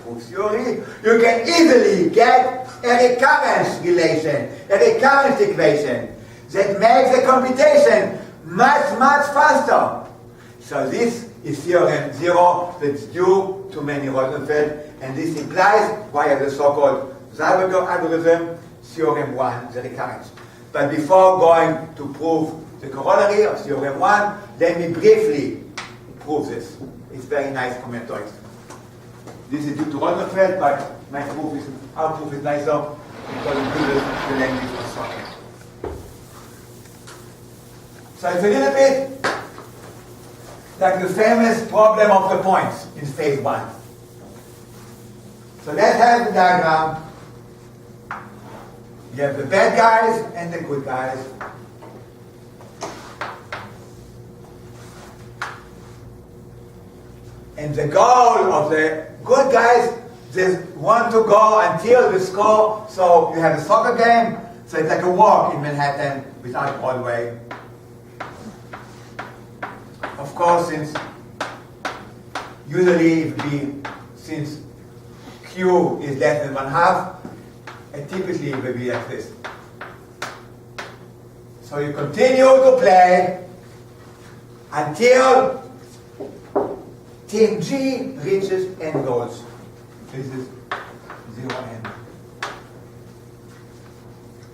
proof theory, you can easily get a recurrence relation, a recurrence equation that makes the computation much, much faster. So this is theorem 0 that's due to Manny-Rosenfeld, and this implies via the so-called Zeilberger algorithm, theorem 1, the recurrence. But before going to prove the corollary of theorem 1, let me briefly prove this. It's very nice combinatorics. This is due to Rosenfeld, but our proof is nicer because it uses the language of Socrates. So it's a little bit like the famous problem of the points in phase 1. So let's have the diagram. You have the bad guys and the good guys. And the goal of the good guys, they want to go until the score. So you have a soccer game, so it's like a walk in Manhattan without Broadway. Of course, since Q is less than 1/2, and typically it will be like this. So you continue to play until team G reaches n goals. This is 0n.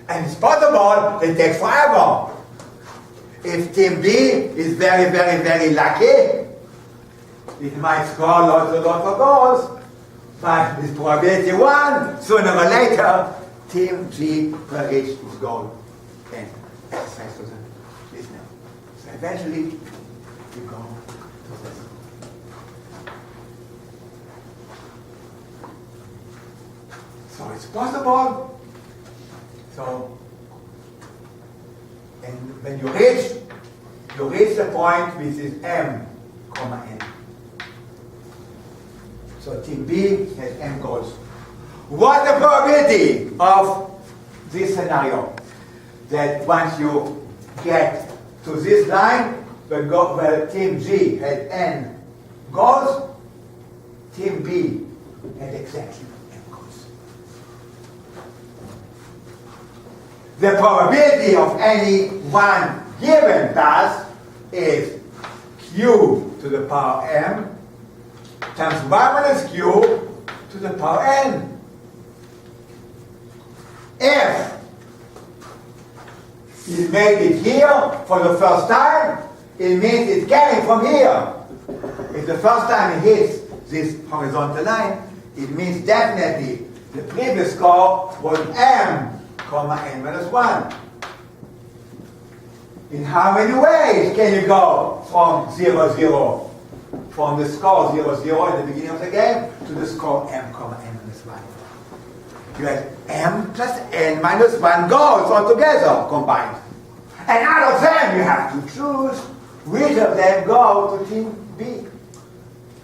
And it's possible it takes forever. If team B is very, very, very lucky, it might score lots of goals, but with probability 1, sooner or later, team G will reach its goal. And exercise to the listener. So eventually, you go to this. So it's possible. So, and when you reach the point which is m, comma n. So team B has m goals. What's the probability of this scenario? That once you get to this line, where team G has n goals, team B has exactly m goals. The probability of any one given task is q to the power m times 1 minus q to the power n. If it made it here for the first time, it means it's getting from here. If the first time it hits this horizontal line, it means definitely the previous score was m, comma n minus 1. In how many ways can you go from 0, 0, from the score 0, 0 at the beginning of the game to the score m, comma n minus 1? You have m plus n minus 1 goals altogether combined. And out of them you have to choose which of them go to team B.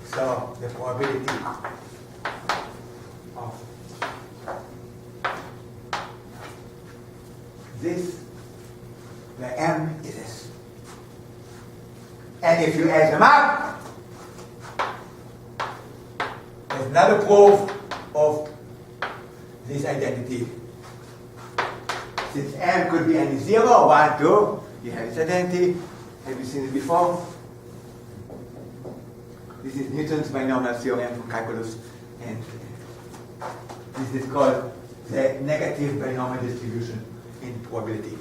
So the probability of this, the m is this. And if you add them up, there's another proof of this identity. Since m could be any 0, 1, 2, you have this identity. Have you seen it before? This is Newton's binomial theorem from calculus, and this is called the negative binomial distribution in probability.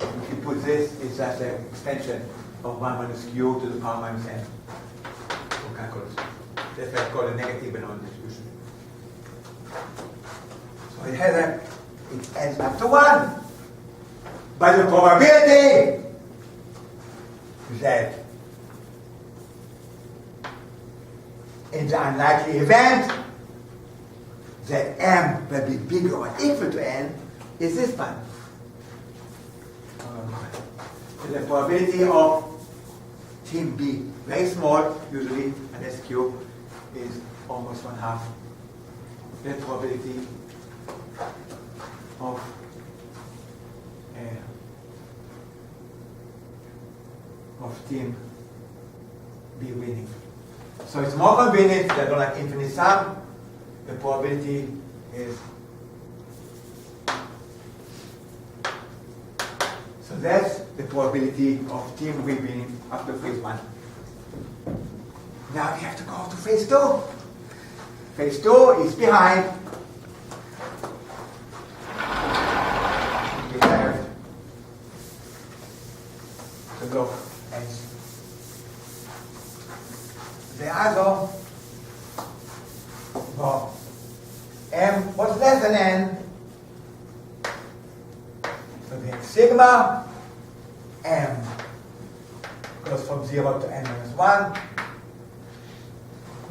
If you put this, it's just an extension of 1 minus q to the power minus n from calculus. That's what's called a negative binomial distribution. So it adds up to 1. But the probability that in the unlikely event that m will be bigger or equal to n is this one. So the probability of team B, very small usually, unless q is almost 1/2. The probability of team B winning. So it's more convenient. They don't like infinite sum. The probability is. So that's the probability of team winning after phase 1. Now we have to go to phase 2. Phase 2 is behind. We have the log S. The other, well, M was less than N. So we have sigma M goes from 0 to N minus 1.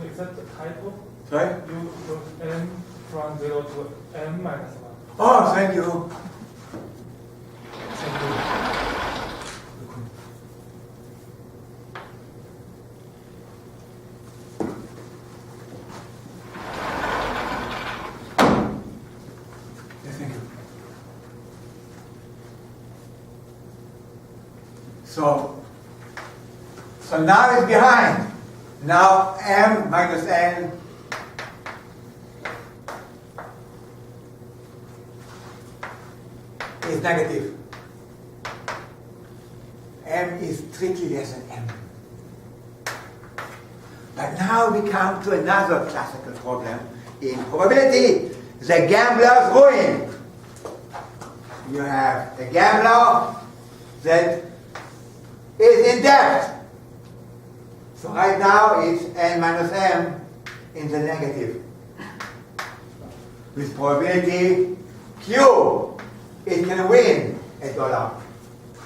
Is that the typo? Sorry? You wrote N from 0 to N minus 1. Oh, thank you. Thank you. Yes, thank you. So now it's behind. Now M minus N is negative. M is strictly less than M. But now we come to another classical problem in probability, the gambler's ruin. You have a gambler that is in debt. So right now it's N minus M in the negative. With probability Q, it can win $1.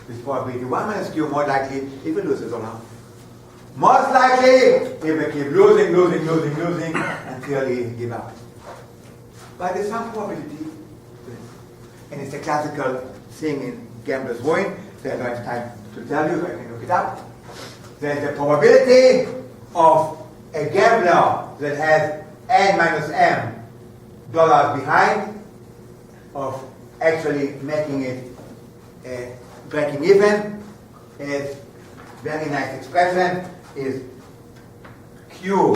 With probability 1 minus Q, more likely it will lose $1. Most likely it will keep losing until he gives up. But there's some probability. And it's a classical thing in gambler's ruin. So I don't have time to tell you, I can look it up. There's the probability of a gambler that has N minus M dollars behind of actually making it breaking even is very nice expression is Q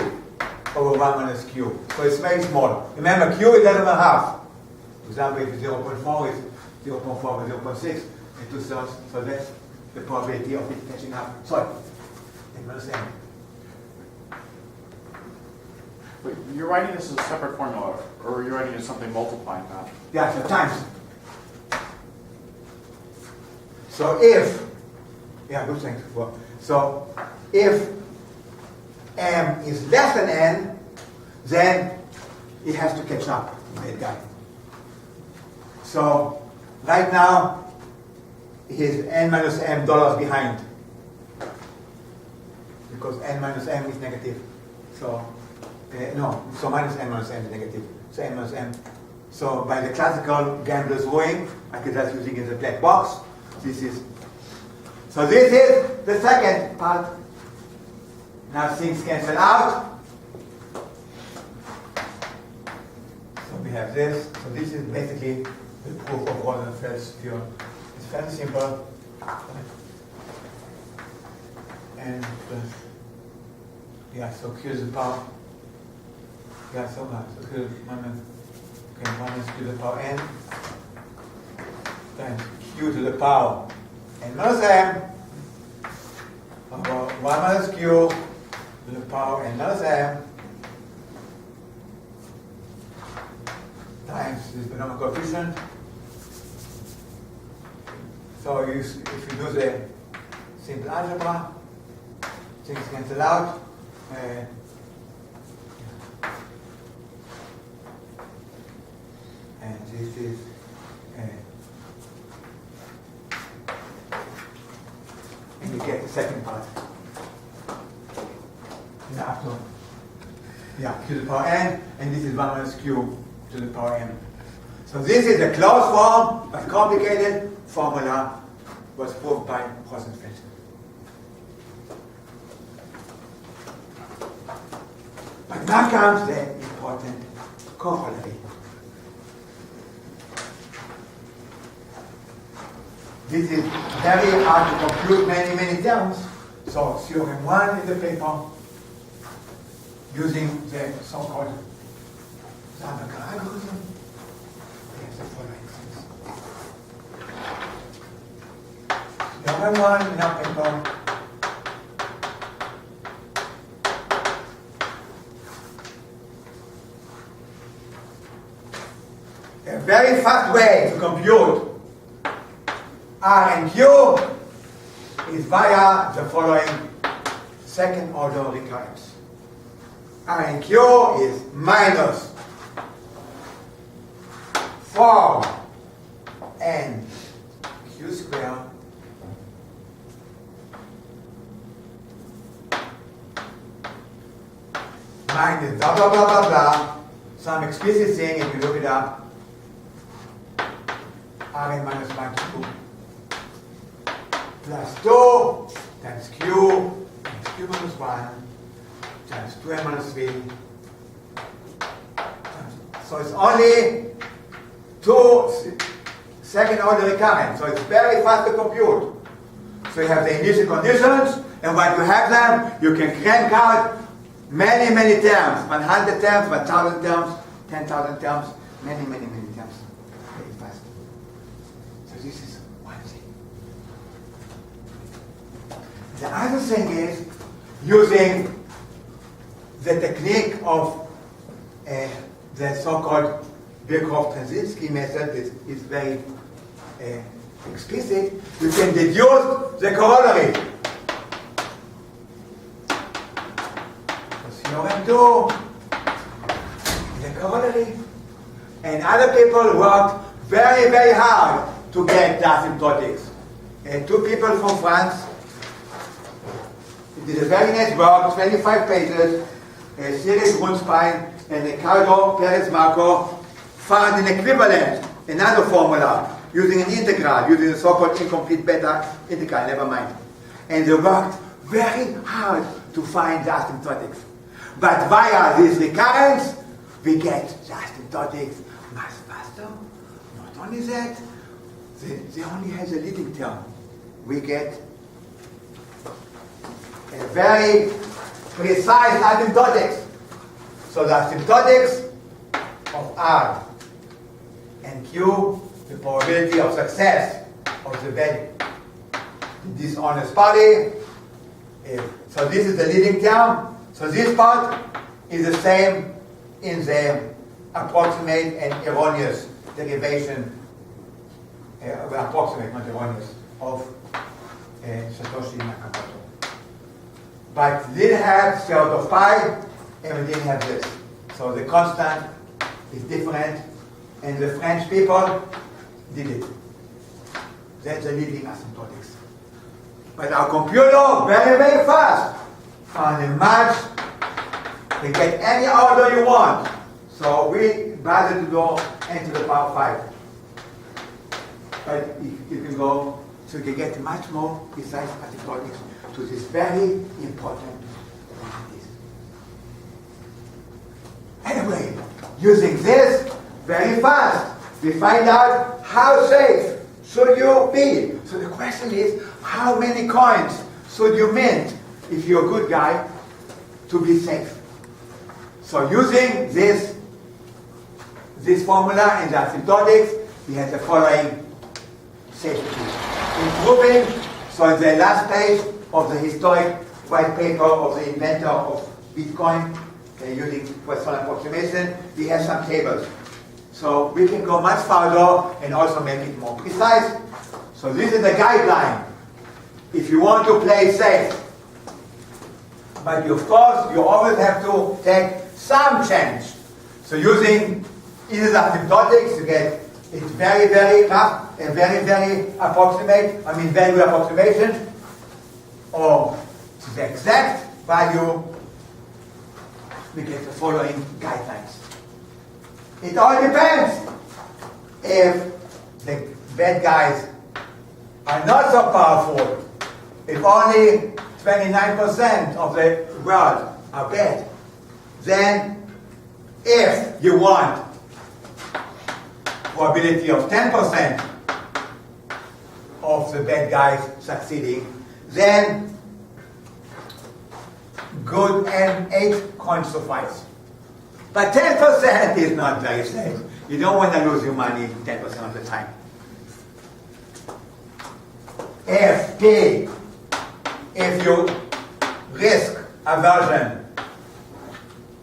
over 1 minus Q. So it's very small. Remember, Q is less than half. For example, if 0.4 is 0.4 or 0.6 and 2/3, so that's the probability of it catching up. Sorry. Wait, you're writing this as a separate formula, or you're writing it as something multiplying that? Yeah, so times. So if, yeah, good thing. So if M is less than N, then it has to catch up with that guy. So right now, he's N minus M dollars behind. Because N minus M is negative. So, so minus N minus M is negative. So N minus M. So by the classical gambler's ruin, I could just using it as a black box. This is the second part. Now things cancel out. So we have this. So this is basically the proof of Rosenfeld's theorem. It's fairly simple. And yeah, so Q to the power. Yeah, so much. So Q minus Q to the power N times Q to the power N minus M over 1 minus Q to the power N minus M times this binomial coefficient. So if you do the simple algebra, things cancel out. And this is and you get the second part. Now, Q to the power N, and this is 1 minus Q to the power M. So this is a closed form, but complicated formula was proved by Rosenfeld. But now comes the important corollary. This is very hard to compute many terms. So theorem 1 in the paper. using the so-called Zeilberger algorithm. We have the following things. Number one in our paper. A very fast way to compute R and Q is via the following second order recurrence. R and Q is minus 4 n Q squared minus blah blah blah blah blah, some explicit thing if you look it up, Rn minus 1 to 2 plus 2 times q minus 1 times 2n minus 3. So it's only 2 second order recurrence, so it's very fast to compute. So you have the initial conditions, and when you have them, you can crank out many, many terms, 100 terms, 1,000 terms, 10,000 terms, many, many, many terms. Very fast. So this is one thing. The other thing is using the technique of the so-called Birkhoff-Trzynski method is very explicit. You can deduce the corollary. Theorem 2, the corollary. And other people worked very, very hard to get the asymptotics. Two people from France did a very nice work, 25 pages. Cyril Grunstein and Ricardo Perez Marco found an equivalent, another formula, using an integral, using the so-called incomplete beta integral, never mind. And they worked very hard to find the asymptotics. But via this recurrence, we get the asymptotics much faster. Not only that, they only has a leading term. We get a very precise asymptotics. So the asymptotics of R and Q, the probability of success of the very dishonest party. So this is the leading term. So this part is the same in the approximate and erroneous derivation, approximate, not erroneous, of Satoshi Nakamoto. But we didn't have square root of pi, and we didn't have this. So the constant is different, and the French people did it. That's the leading asymptotics. But our computer, very, very fast, found a match. You get any order you want. So we bother to go n to the power 5. But you can go, so you can get much more precise asymptotics to this very important properties. Anyway, using this very fast, we find out how safe should you be. So the question is, how many coins should you mint if you're a good guy to be safe? So using this formula and the asymptotics, we have the following safety. Improving, so in the last page of the historic white paper of the inventor of Bitcoin, using Poisson approximation, we have some tables. So we can go much farther and also make it more precise. So this is the guideline. If you want to play safe, but of course you always have to take some chance. So using either the asymptotics, you get it's very, very rough and very, very approximate, very good approximation, or to the exact value, we get the following guidelines. It all depends if the bad guys are not so powerful, if only 29% of the world are bad, then if you want probability of 10% of the bad guys succeeding, then good and 8 coins suffice. But 10% is not very safe. You don't want to lose your money 10% of the time. If your risk aversion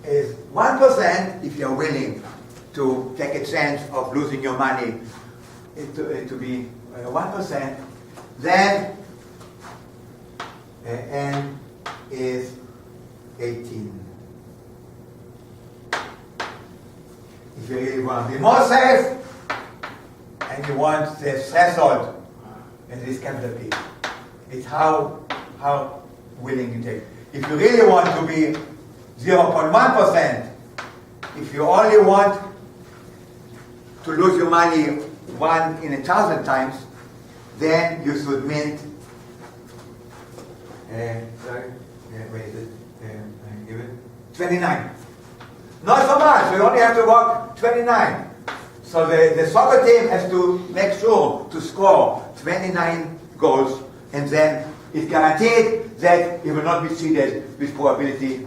is 1%, if you're willing to take a chance of losing your money to be 1%, then N is 18. If you really want to be more safe, and you want the threshold, and this capital P, it's how willing you take. If you really want to be 0.1%, if you only want to lose your money 1 in 1,000 times, then you should mint, where is it? 29. Not so much, we only have to work 29. So the soccer team has to make sure to score 29 goals, and then it's guaranteed that it will not be cheated with probability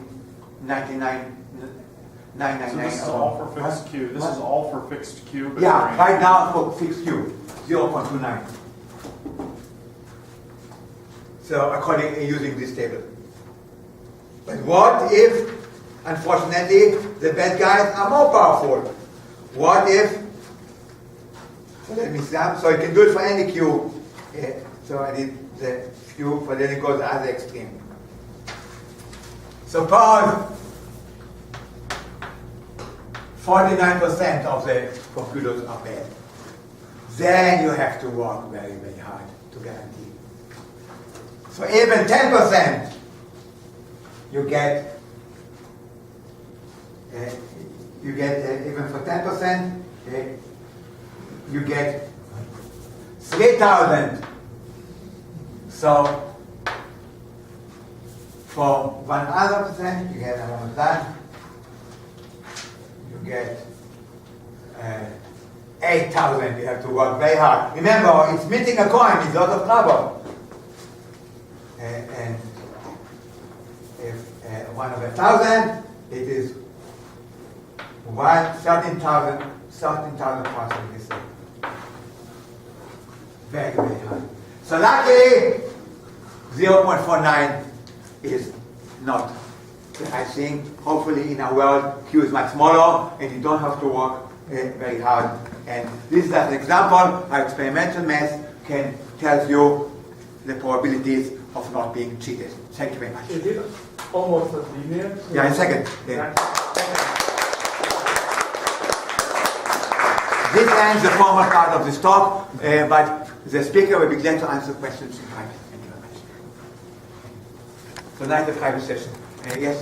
99.999. So this is all for fixed Q. This is all for fixed Q. But Yeah, right now for fixed Q, 0.29. So according using this table. But what if, unfortunately, the bad guys are more powerful? What if? So let me sum. So you can do it for any Q. So I did the Q, but then it goes the other extreme. Suppose 49% of the computers are bad. Then you have to work very, very hard to guarantee. So even 10%, you get even for 10%, you get 3,000. So for 100%, you get around that. You get 8,000. You have to work very hard. Remember, it's minting a coin. It's a lot of trouble. And if 1/1,000, it is 13,000 pounds of this thing. Very, very high. So luckily, 0.49 is not. I think hopefully in our world, Q is much smaller, and you don't have to work very hard. And this is an example how experimental math can tell you the probabilities of not being cheated. Thank you very much. Is it almost linear? Yeah, in a second. Yeah. This ends the formal part of this talk, but the speaker will be glad to answer questions in private. Thank you very much. So now the private session. Yes?